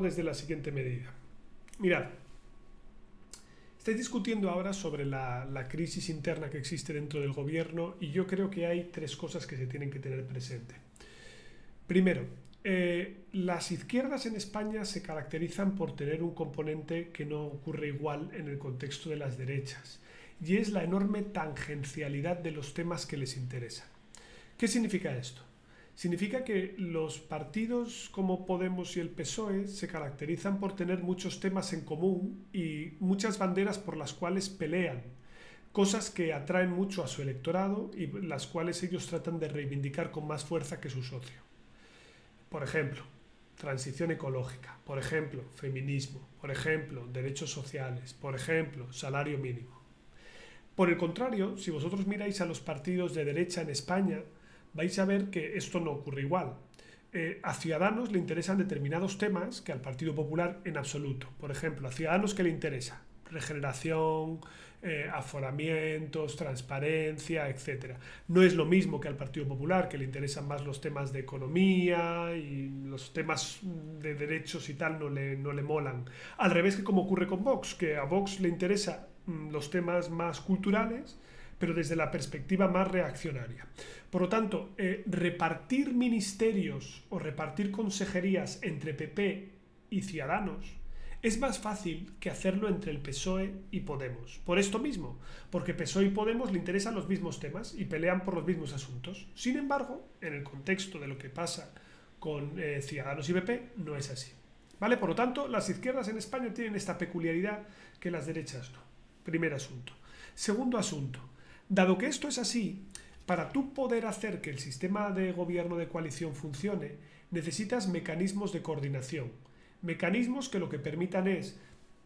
desde la siguiente medida. Mirad, estáis discutiendo ahora sobre la crisis interna que existe dentro del gobierno y yo creo que hay tres cosas que se tienen que tener presente. Primero, las izquierdas en España se caracterizan por tener un componente que no ocurre igual en el contexto de las derechas, y es la enorme tangencialidad de los temas que les interesan. ¿Qué significa esto? Significa que los partidos como Podemos y el PSOE se caracterizan por tener muchos temas en común y muchas banderas por las cuales pelean, cosas que atraen mucho a su electorado y las cuales ellos tratan de reivindicar con más fuerza que su socio. Por ejemplo, transición ecológica, por ejemplo, feminismo, por ejemplo, derechos sociales, por ejemplo, salario mínimo. Por el contrario, si vosotros miráis a los partidos de derecha en España, vais a ver que esto no ocurre igual. A Ciudadanos le interesan determinados temas que al Partido Popular en absoluto. Por ejemplo, a Ciudadanos ¿qué le interesa? Regeneración, aforamientos, transparencia, etcétera. No es lo mismo que al Partido Popular, que le interesan más los temas de economía y los temas de derechos y tal no le molan. Al revés que como ocurre con Vox, que a Vox le interesa los temas más culturales, pero desde la perspectiva más reaccionaria. Por lo tanto, repartir ministerios o repartir consejerías entre PP y Ciudadanos es más fácil que hacerlo entre el PSOE y Podemos. Por esto mismo, porque PSOE y Podemos le interesan los mismos temas y pelean por los mismos asuntos. Sin embargo, en el contexto de lo que pasa con Ciudadanos y PP, no es así. ¿Vale? Por lo tanto, las izquierdas en España tienen esta peculiaridad que las derechas no. Primer asunto. Segundo asunto. Dado que esto es así, para tú poder hacer que el sistema de gobierno de coalición funcione, necesitas mecanismos de coordinación. Mecanismos que lo que permitan es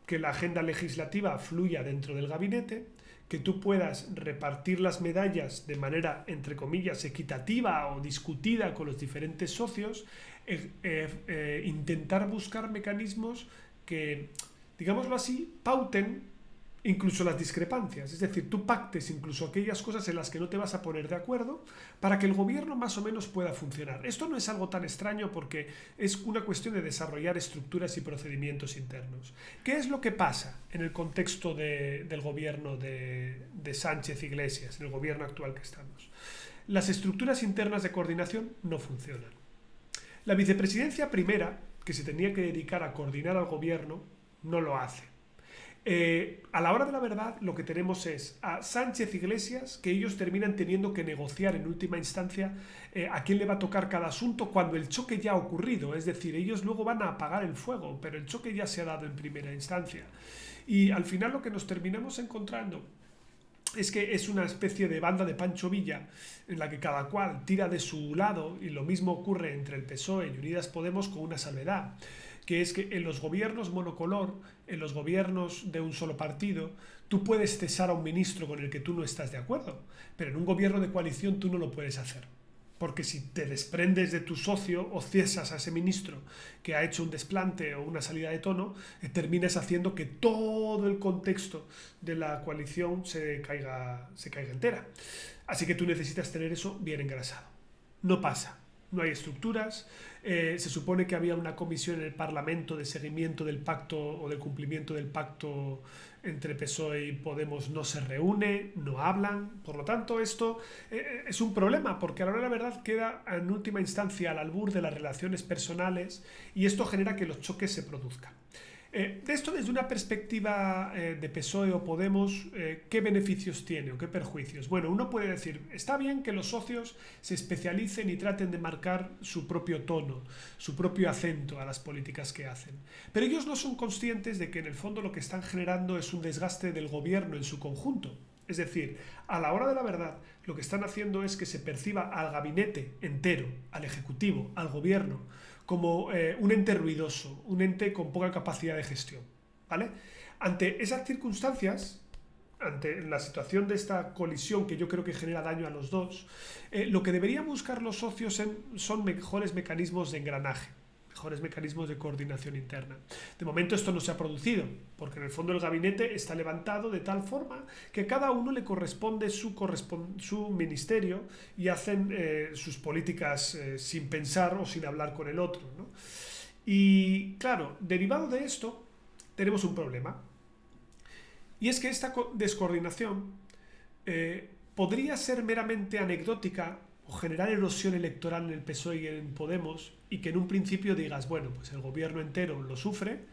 que la agenda legislativa fluya dentro del gabinete, que tú puedas repartir las medallas de manera, entre comillas, equitativa o discutida con los diferentes socios, intentar buscar mecanismos que, digámoslo así, pauten incluso las discrepancias, es decir, tú pactes incluso aquellas cosas en las que no te vas a poner de acuerdo para que el gobierno más o menos pueda funcionar. Esto no es algo tan extraño porque es una cuestión de desarrollar estructuras y procedimientos internos. ¿Qué es lo que pasa en el contexto del gobierno de Sánchez Iglesias, en el gobierno actual que estamos? Las estructuras internas de coordinación no funcionan. La vicepresidencia primera, que se tenía que dedicar a coordinar al gobierno, no lo hace. A la hora de la verdad lo que tenemos es a Sánchez Iglesias, que ellos terminan teniendo que negociar en última instancia a quién le va a tocar cada asunto cuando el choque ya ha ocurrido, es decir, ellos luego van a apagar el fuego, pero el choque ya se ha dado en primera instancia. Y al final lo que nos terminamos encontrando es que es una especie de banda de Pancho Villa en la que cada cual tira de su lado, y lo mismo ocurre entre el PSOE y Unidas Podemos, con una salvedad, que es que en los gobiernos monocolor, en los gobiernos de un solo partido, tú puedes cesar a un ministro con el que tú no estás de acuerdo, pero en un gobierno de coalición tú no lo puedes hacer. Porque si te desprendes de tu socio o cesas a ese ministro que ha hecho un desplante o una salida de tono, terminas haciendo que todo el contexto de la coalición se caiga entera. Así que tú necesitas tener eso bien engrasado. No pasa. No hay estructuras, se supone que había una comisión en el Parlamento de seguimiento del pacto o del cumplimiento del pacto entre PSOE y Podemos, no se reúne, no hablan, por lo tanto esto es un problema porque a la hora de la verdad queda en última instancia al albur de las relaciones personales y esto genera que los choques se produzcan. De esto desde una perspectiva de PSOE o Podemos, ¿qué beneficios tiene o qué perjuicios? Bueno, uno puede decir, está bien que los socios se especialicen y traten de marcar su propio tono, su propio acento a las políticas que hacen, pero ellos no son conscientes de que en el fondo lo que están generando es un desgaste del gobierno en su conjunto. Es decir, a la hora de la verdad, lo que están haciendo es que se perciba al gabinete entero, al ejecutivo, al gobierno, como un ente ruidoso, un ente con poca capacidad de gestión, ¿vale? Ante esas circunstancias, ante la situación de esta colisión que yo creo que genera daño a los dos, lo que deberían buscar los socios son mejores mecanismos de engranaje, mejores mecanismos de coordinación interna. De momento esto no se ha producido, porque en el fondo el gabinete está levantado de tal forma que a cada uno le corresponde su ministerio y hacen sus políticas sin pensar o sin hablar con el otro, ¿no? Y claro, derivado de esto, tenemos un problema. Y es que esta descoordinación podría ser meramente anecdótica o generar erosión electoral en el PSOE y en Podemos, y que en un principio digas, bueno, pues el gobierno entero lo sufre.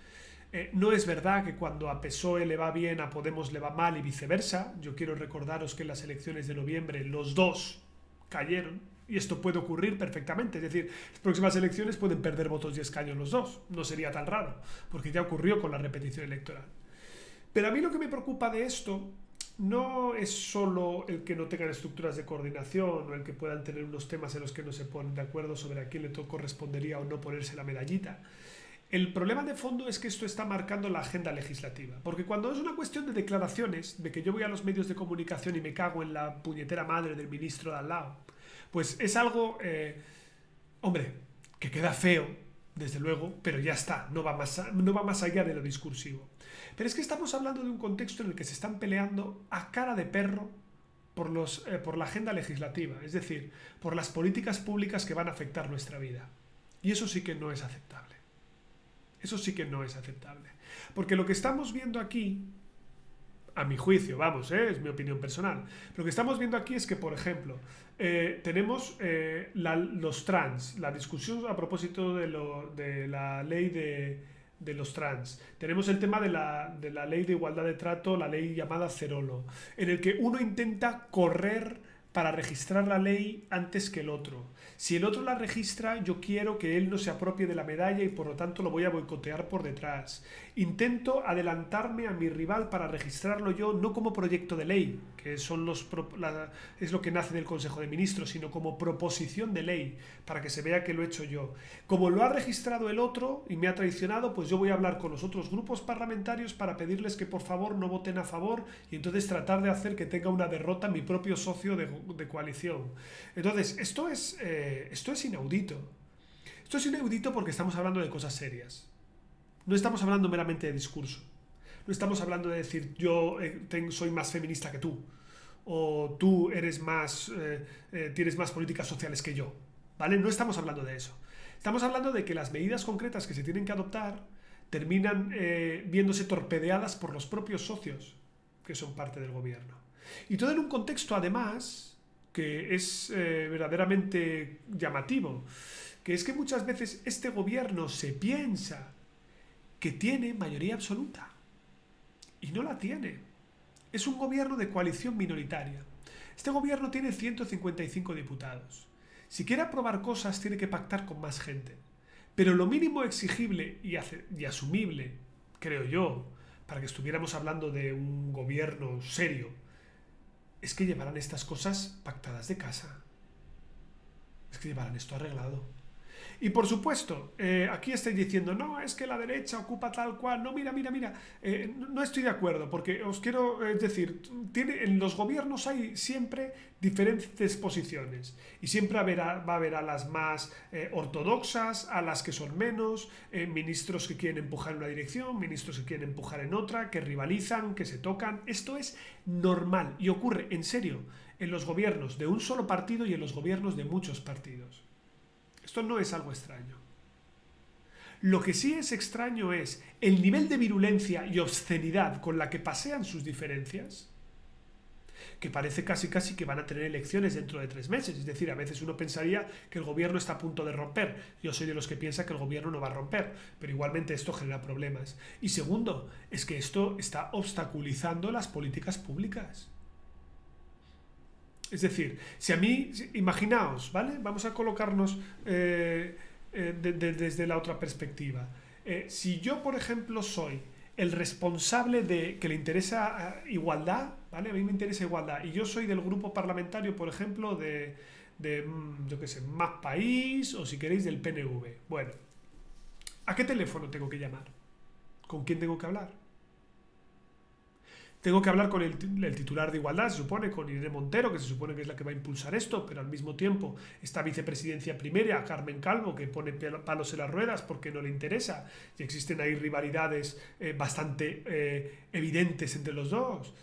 No es verdad que cuando a PSOE le va bien, a Podemos le va mal y viceversa. Yo quiero recordaros que en las elecciones de noviembre los dos cayeron, y esto puede ocurrir perfectamente. Es decir, las próximas elecciones pueden perder votos y escaños los dos. No sería tan raro, porque ya ocurrió con la repetición electoral. Pero a mí lo que me preocupa de esto no es solo el que no tengan estructuras de coordinación o el que puedan tener unos temas en los que no se ponen de acuerdo sobre a quién le correspondería o no ponerse la medallita. El problema de fondo es que esto está marcando la agenda legislativa, porque cuando es una cuestión de declaraciones, de que yo voy a los medios de comunicación y me cago en la puñetera madre del ministro de al lado, pues es algo, hombre, que queda feo, desde luego, pero ya está, no va más allá de lo discursivo. Pero es que estamos hablando de un contexto en el que se están peleando a cara de perro por la agenda legislativa, es decir, por las políticas públicas que van a afectar nuestra vida. Y eso sí que no es aceptable. Eso sí que no es aceptable. Porque lo que estamos viendo aquí, a mi juicio, vamos, es mi opinión personal, lo que estamos viendo aquí es que, por ejemplo, tenemos los trans, la discusión a propósito de la ley de los trans. Tenemos el tema de la ley de igualdad de trato, la ley llamada Cerolo, en el que uno intenta correr para registrar la ley antes que el otro. Si el otro la registra, yo quiero que él no se apropie de la medalla y por lo tanto lo voy a boicotear por detrás. Intento adelantarme a mi rival para registrarlo yo, no como proyecto de ley, que es lo que nace del Consejo de Ministros, sino como proposición de ley, para que se vea que lo he hecho yo. Como lo ha registrado el otro y me ha traicionado, pues yo voy a hablar con los otros grupos parlamentarios para pedirles que por favor no voten a favor y entonces tratar de hacer que tenga una derrota mi propio socio de coalición. Entonces, esto es inaudito. Esto es inaudito porque estamos hablando de cosas serias. No estamos hablando meramente de discurso. No estamos hablando de decir yo soy más feminista que tú. O tú tienes más políticas sociales que yo. ¿Vale? No estamos hablando de eso. Estamos hablando de que las medidas concretas que se tienen que adoptar terminan viéndose torpedeadas por los propios socios que son parte del gobierno. Y todo en un contexto, además, que es verdaderamente llamativo, que es que muchas veces este gobierno se piensa que tiene mayoría absoluta y no la tiene. Es un gobierno de coalición minoritaria. Este gobierno tiene 155 diputados. Si quiere aprobar cosas tiene que pactar con más gente. Pero lo mínimo exigible y asumible, creo yo, para que estuviéramos hablando de un gobierno serio, es que llevaran estas cosas pactadas de casa. Es que llevaran esto arreglado. Y por supuesto, aquí estoy diciendo, no, es que la derecha ocupa tal cual. No, mira. No estoy de acuerdo, porque os quiero decir, en los gobiernos hay siempre diferentes posiciones. Y siempre va a haber a las más ortodoxas, a las que son menos, ministros que quieren empujar en una dirección, ministros que quieren empujar en otra, que rivalizan, que se tocan. Esto es normal y ocurre, en serio, en los gobiernos de un solo partido y en los gobiernos de muchos partidos. Esto no es algo extraño. Lo que sí es extraño es el nivel de virulencia y obscenidad con la que pasean sus diferencias, que parece casi que van a tener elecciones dentro de 3 meses. Es decir, a veces uno pensaría que el gobierno está a punto de romper. Yo soy de los que piensa que el gobierno no va a romper, pero igualmente esto genera problemas. Y segundo, es que esto está obstaculizando las políticas públicas. Es decir, si a mí, imaginaos, ¿vale? Vamos a colocarnos desde la otra perspectiva. Si yo, por ejemplo, soy el responsable de que le interesa igualdad, ¿vale? A mí me interesa igualdad, y yo soy del grupo parlamentario, por ejemplo, yo qué sé, Más País, o si queréis, del PNV. Bueno, ¿a qué teléfono tengo que llamar? ¿Con quién tengo que hablar? Tengo que hablar con el titular de Igualdad, se supone, con Irene Montero, que se supone que es la que va a impulsar esto, pero al mismo tiempo esta vicepresidencia primera, Carmen Calvo, que pone palos en las ruedas porque no le interesa, y existen ahí rivalidades bastante evidentes entre los dos.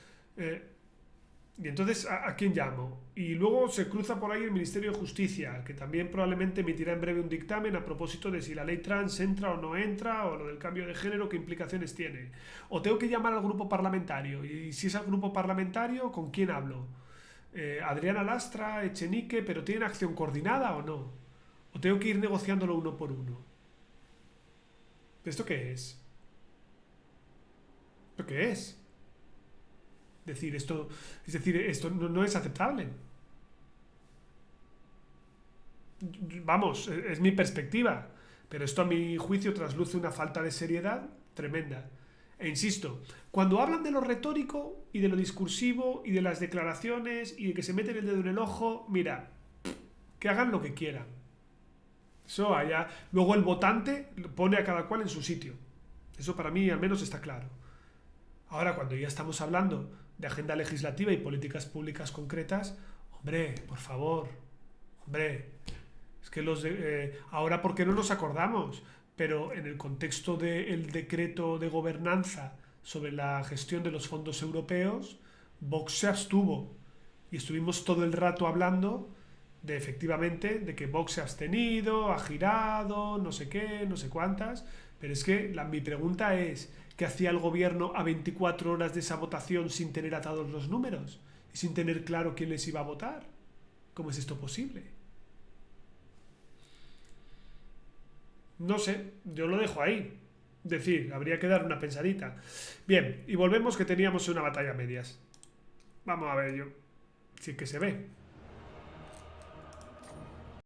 Y entonces, ¿a quién llamo? Y luego se cruza por ahí el Ministerio de Justicia, que también probablemente emitirá en breve un dictamen a propósito de si la ley trans entra o no entra, o lo del cambio de género, qué implicaciones tiene. O tengo que llamar al grupo parlamentario. Y si es al grupo parlamentario, ¿con quién hablo? Adriana Lastra, Echenique, pero ¿tienen acción coordinada o no? ¿O tengo que ir negociándolo uno por uno? ¿Esto qué es? ¿Esto qué es? Esto no es aceptable. Vamos, es mi perspectiva, pero esto a mi juicio trasluce una falta de seriedad tremenda. E insisto, cuando hablan de lo retórico y de lo discursivo y de las declaraciones y de que se meten el dedo en el ojo, mira, que hagan lo que quieran. Eso allá. Luego el votante pone a cada cual en su sitio. Eso para mí al menos está claro. Ahora, cuando ya estamos hablando de agenda legislativa y políticas públicas concretas, hombre, por favor, hombre, es que ahora, ¿por qué no nos acordamos? Pero en el contexto del decreto de gobernanza sobre la gestión de los fondos europeos, Vox se abstuvo y estuvimos todo el rato hablando de efectivamente de que Vox se ha abstenido, ha girado, no sé qué, no sé cuántas, pero es que mi pregunta es, ¿qué hacía el gobierno a 24 horas de esa votación sin tener atados los números y sin tener claro quién les iba a votar? ¿Cómo es esto posible? No sé, yo lo dejo ahí. Decir, habría que dar una pensadita. Bien, y volvemos que teníamos una batalla a medias. Vamos a ver yo. Si es que se ve.